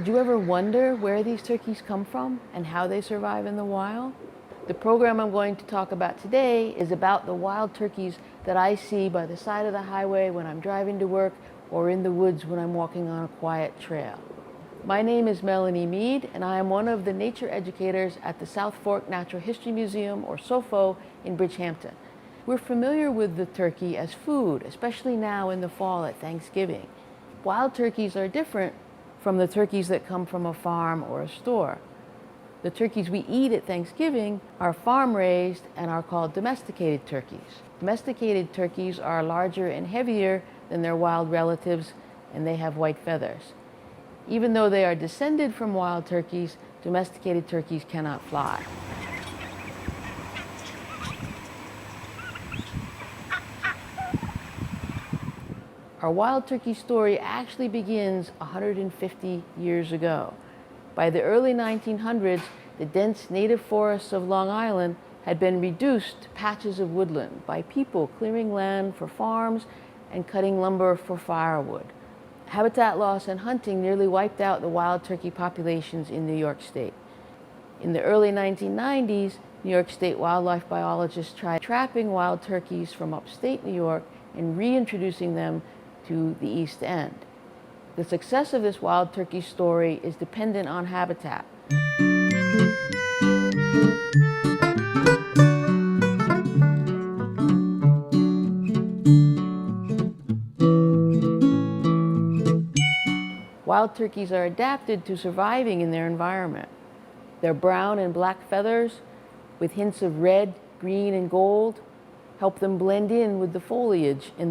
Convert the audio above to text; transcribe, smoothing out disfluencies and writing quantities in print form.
Did you ever wonder where these turkeys come from and how they survive in the wild? The program I'm going to talk about today is about the wild turkeys that I see by the side of the highway when I'm driving to work or in the woods when I'm walking on a quiet trail. My name is Melanie Mead, and I am one of the nature educators at the South Fork Natural History Museum, or SOFO, in Bridgehampton. We're familiar with the turkey as food, especially now in the fall at Thanksgiving. Wild turkeys are different from the turkeys that come from a farm or a store. The turkeys we eat at Thanksgiving are farm-raised and are called domesticated turkeys. Domesticated turkeys are larger and heavier than their wild relatives, and they have white feathers. Even though they are descended from wild turkeys, domesticated turkeys cannot fly. Our wild turkey story actually begins 150 years ago. By the early 1900s, the dense native forests of Long Island had been reduced to patches of woodland by people clearing land for farms and cutting lumber for firewood. Habitat loss and hunting nearly wiped out the wild turkey populations in New York State. In the early 1990s, New York State wildlife biologists tried trapping wild turkeys from upstate New York and reintroducing them to the East End. The success of this wild turkey story is dependent on habitat. Wild turkeys are adapted to surviving in their environment. Their brown and black feathers, with hints of red, green, and gold, help them blend in with the foliage in their